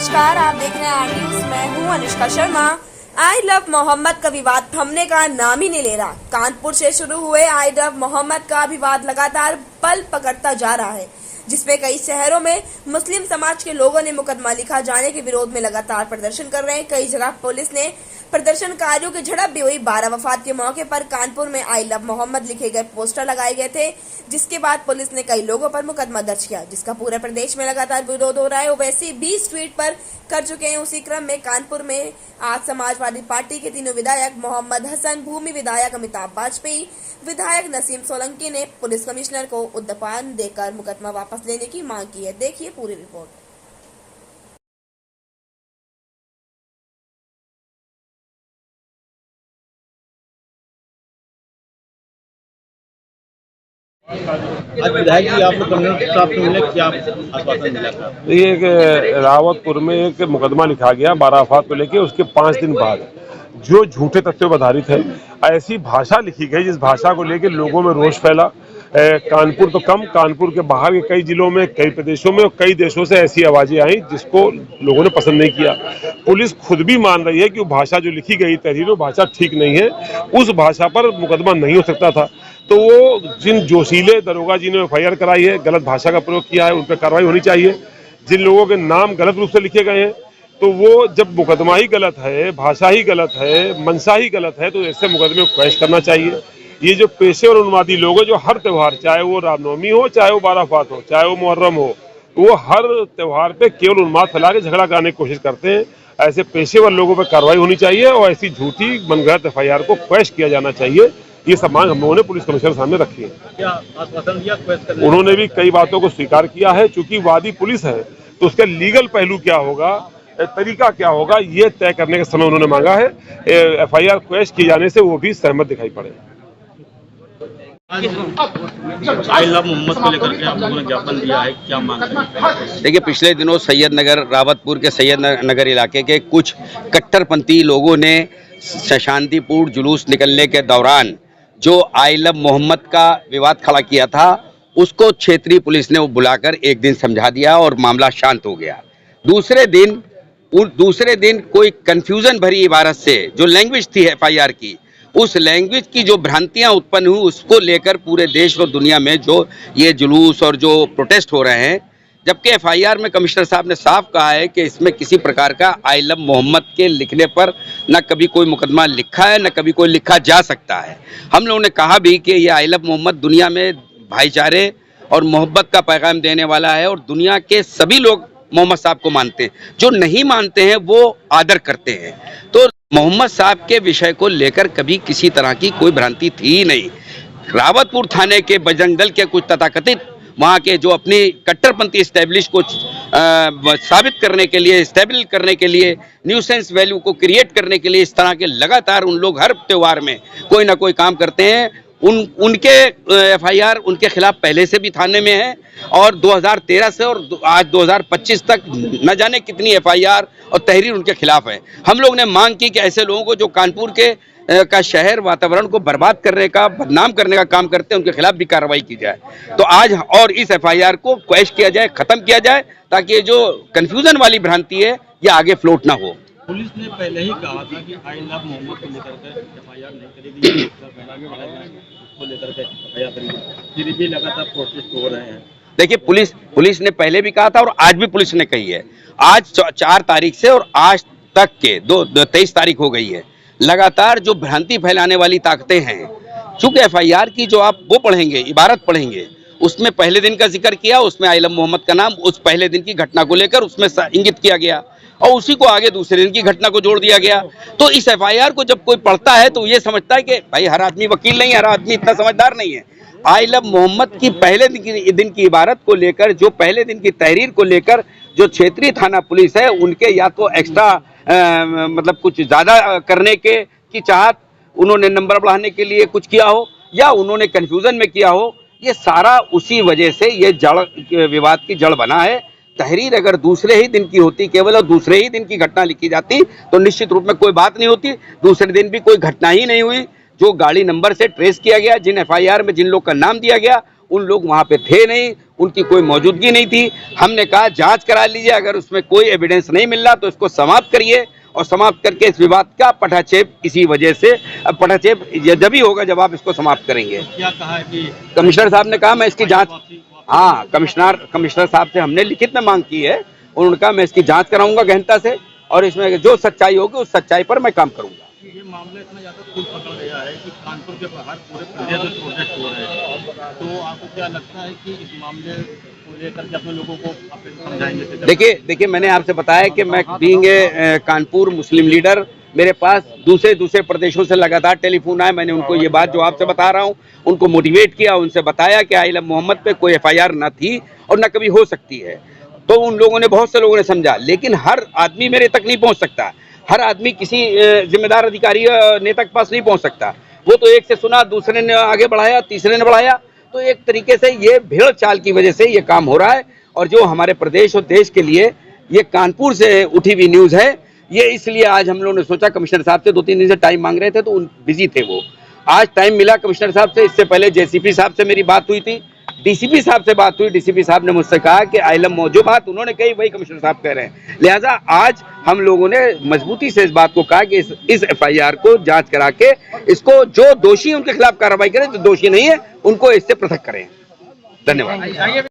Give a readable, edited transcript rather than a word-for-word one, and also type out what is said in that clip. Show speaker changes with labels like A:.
A: नमस्कार, आप देख रहे हैं आर न्यूज। मैं हूं अनुष्का शर्मा। आई लव मोहम्मद का विवाद थमने का नाम ही नहीं ले रहा। कानपुर से शुरू हुए आई लव मोहम्मद का विवाद लगातार बल पकड़ता जा रहा है, जिसमें कई शहरों में मुस्लिम समाज के लोगों ने मुकदमा लिखा जाने के विरोध में लगातार प्रदर्शन कर रहे हैं। कई जगह पुलिस ने प्रदर्शनकारियों की झड़प भी हुई। 12 वफात के मौके पर कानपुर में आई लव मोहम्मद लिखे गए पोस्टर लगाए गए थे, जिसके बाद पुलिस ने कई लोगों पर मुकदमा दर्ज किया, जिसका पूरे प्रदेश में लगातार विरोध हो रहा है। वैसे 20 ट्वीट पर कर चुके हैं। उसी क्रम में कानपुर में आज समाजवादी पार्टी के तीनों विधायक मोहम्मद हसन, भूमि विधायक अमिताभ वाजपेयी, विधायक नसीम सोलंकी ने पुलिस कमिश्नर को उद्यपान देकर मुकदमा वापस लेने की मांग की है। देखिए पूरी रिपोर्ट।
B: आज विधायक जी आप लोग कमिश्नर साहब से मिले, क्या आश्वासन मिला था?
C: देखिए, एक रावतपुर में एक मुकदमा लिखा गया 12 अफराद को लेके। उसके 5 दिन बाद जो झूठे तथ्यों पर आधारित है, ऐसी भाषा लिखी गई जिस भाषा को लेकर लोगों में रोष फैला। कानपुर तो कम, कानपुर के बाहर के कई जिलों में, कई प्रदेशों में और कई देशों से ऐसी आवाजें आई जिसको लोगों ने पसंद नहीं किया। पुलिस खुद भी मान रही है कि वो भाषा जो लिखी गई तहरीर, वो भाषा ठीक नहीं है। उस भाषा पर मुकदमा नहीं हो सकता था। तो वो जिन जोशीले दरोगा जी ने एफआईआर कराई है, गलत भाषा का प्रयोग किया है, उन पर कार्रवाई होनी चाहिए। जिन लोगों के नाम गलत रूप से लिखे गए हैं, तो वो जब मुकदमा ही गलत है, भाषा ही गलत है, मंशा ही गलत है, तो ऐसे मुकदमे को क्वैश करना चाहिए। ये जो पेशे और उन्मादी लोग हैं, जो हर त्यौहार, चाहे वो रामनवमी हो, चाहे वो 12 अफराद हो, चाहे वो मुहर्रम हो, वो हर त्यौहार पे केवल उन्माद फैला के झगड़ा कराने की कोशिश करते हैं। ऐसे पेशेवर लोगों पर कार्रवाई होनी चाहिए और ऐसी झूठी मनगढ़ंत एफआईआर को क्वैश किया जाना चाहिए। ये सब मांग हम लोगों ने पुलिस कमिश्नर सामने रखी है।
B: क्या आश्वासन दिया क्वेश करने?
C: उन्होंने भी कई बातों को स्वीकार किया है। चूंकि वादी पुलिस है, तो उसका लीगल पहलू क्या होगा, तरीका क्या होगा, ये तय करने का समय उन्होंने मांगा है। एफआईआर क्वैश किए जाने से वो भी सहमत दिखाई पड़े।
B: आई लव मोहम्मद को लेकर के आप लोगों ने ज्ञापन दिया है, क्या मांग है?
D: देखिए, पिछले दिनों सैयद नगर, रावतपुर के सैयद नगर इलाके के कुछ कट्टरपंथी लोगों ने शांतिपूर्ण जुलूस निकलने के दौरान जो आई लव मोहम्मद का विवाद खड़ा किया था, उसको क्षेत्रीय पुलिस ने बुलाकर एक दिन समझा दिया और मामला शांत हो गया। दूसरे दिन कोई कंफ्यूजन भरी इबारत से जो लैंग्वेज थी एफआईआर की, उस लैंग्वेज की जो भ्रांतियां उत्पन्न हुई, उसको लेकर पूरे देश और दुनिया में जो ये जुलूस और जो प्रोटेस्ट हो रहे हैं, जबकि एफआईआर में कमिश्नर साहब ने साफ कहा है कि इसमें किसी प्रकार का आई लव मोहम्मद के लिखने पर न कभी कोई मुकदमा लिखा है, न कभी कोई लिखा जा सकता है। हम लोगों ने कहा भी कि ये आई लव मोहम्मद दुनिया में भाईचारे और मोहब्बत का पैगाम देने वाला है और दुनिया के सभी लोग मोहम्मद साहब को मानते हैं। जो नहीं मानते हैं वो आदर करते हैं। तो मोहम्मद साहब के विषय को लेकर कभी किसी तरह की कोई भ्रांति थी ही नहीं। रावतपुर थाने के बजरंग दल के कुछ तथाकथित वहाँ के जो अपनी कट्टरपंथी एस्टेब्लिश को साबित करने के लिए, स्टेबल करने के लिए, न्यूसेंस वैल्यू को क्रिएट करने के लिए इस तरह के लगातार उन लोग हर त्यौहार में कोई ना कोई काम करते हैं। उनके एफआईआर उनके खिलाफ पहले से भी थाने में है और 2013 से और आज 2025 तक न जाने कितनी एफआईआर और तहरीर उनके खिलाफ है। हम लोग ने मांग की कि ऐसे लोगों को जो कानपुर के का शहर वातावरण को बर्बाद करने का, बदनाम करने का काम करते हैं, उनके खिलाफ भी कार्रवाई की जाए। तो आज और इस एफआईआर को क्वैश किया जाए, खत्म किया जाए, ताकि ये जो कंफ्यूजन वाली भ्रांति है ये आगे फ्लोट ना हो।
B: पुलिस ने पहले ही कहा था कि आई लव मोहम्मद को लेकर के एफआईआर नहीं करेगी, उसको लेकर के एफआईआर करेगी। फिर भी लगातार प्रोटेस्ट हो रहे हैं।
D: देखिए, पुलिस ने पहले भी कहा था और आज भी पुलिस ने कही है। आज 4 तारीख से और आज तक के 23 तारीख हो गई है, लगातार जो भ्रांति फैलाने वाली ताकतें हैं। चूंकि एफआईआर की जो आप वो पढ़ेंगे, इबारत पढ़ेंगे, उसमें पहले दिन का जिक्र किया, उसमें आई लव मोहम्मद का नाम उस पहले दिन की घटना को लेकर उसमें इंगित किया गया और उसी को आगे दूसरे दिन की घटना को जोड़ दिया गया। तो इस एफआईआर को जब कोई पढ़ता है तो ये समझता है कि भाई हर आदमी वकील नहीं है, हर आदमी इतना समझदार नहीं है। आई लव मोहम्मद की पहले दिन की इबारत को लेकर, जो पहले दिन की तहरीर को लेकर जो क्षेत्रीय थाना पुलिस है, उनके या तो एक्स्ट्रा मतलब कुछ ज़्यादा करने की चाहत, उन्होंने नंबर बढ़ाने के लिए कुछ किया हो या उन्होंने कन्फ्यूज़न में किया हो, ये सारा उसी वजह से ये विवाद की जड़ बना है। तहरीर अगर दूसरे ही दिन की होती, केवल और दूसरे ही दिन की घटना लिखी जाती, तो निश्चित रूप में कोई बात नहीं होती। दूसरे दिन भी कोई घटना ही नहीं हुई। जो गाड़ी नंबर से ट्रेस किया गया, जिन एफआईआर में जिन लोग का नाम दिया गया, उन लोग वहाँ पे थे नहीं। उनकी कोई मौजूदगी नहीं थी। हमने कहा जांच करा लीजिए, अगर उसमें कोई एविडेंस नहीं मिल रहा तो इसको समाप्त करिए, और समाप्त करके इस विवाद का पटाक्षेप इसी वजह से पटाक्षेप जब ही होगा जब आप इसको समाप्त करेंगे।
B: क्या कहा है कि
D: कमिश्नर साहब ने कहा मैं इसकी जांच, हाँ कमिश्नर साहब से हमने लिखित में मांग की है, उन्होंने कहा मैं इसकी जांच कराऊंगा गहनता से, और इसमें जो सच्चाई होगी उस सच्चाई पर मैं काम करूंगा।
B: ये मामला इतना ज्यादा फूल पकड़ गया है कि कानपुर के बाहर पूरे प्रदेश में प्रोटेस्ट हो रहे हैं, तो आपको क्या लगता है कि इस मामले को लेकर के अपने लोगों को आप समझाएंगे?
D: देखिए मैंने आपसे बताया कि मैं being a Kanpur Muslim leader, मेरे पास दूसरे प्रदेशों से लगातार टेलीफोन आए। मैंने उनको ये बात जो आपसे बता रहा हूँ उनको मोटिवेट किया, उनसे बताया कि आई लव मोहम्मद पे कोई FIR न थी और न कभी हो सकती है। तो उन लोगों ने, बहुत से लोगों ने समझा, लेकिन हर आदमी मेरे तक नहीं पहुंच सकता, हर आदमी किसी जिम्मेदार अधिकारी नेता के पास नहीं पहुंच सकता। वो तो एक से सुना, दूसरे ने आगे बढ़ाया, तीसरे ने बढ़ाया, तो एक तरीके से ये भेड़ चाल की वजह से ये काम हो रहा है। और जो हमारे प्रदेश और देश के लिए ये कानपुर से उठी हुई न्यूज है, ये इसलिए आज हम लोगों ने सोचा, कमिश्नर साहब से 2-3 दिन से टाइम मांग रहे थे तो बिजी थे वो, आज टाइम मिला कमिश्नर साहब से। इससे पहले JCP साहब से मेरी बात हुई थी, DCP साहब से बात हुई, DCP साहब ने मुझसे कहा कि आई लव जो बात उन्होंने कही वही कमिश्नर साहब कह रहे हैं। लिहाजा आज हम लोगों ने मजबूती से इस बात को कहा कि इस FIR को जांच करा के इसको जो दोषी उनके खिलाफ कार्रवाई करें, जो दोषी नहीं है उनको इससे पृथक करें। धन्यवाद।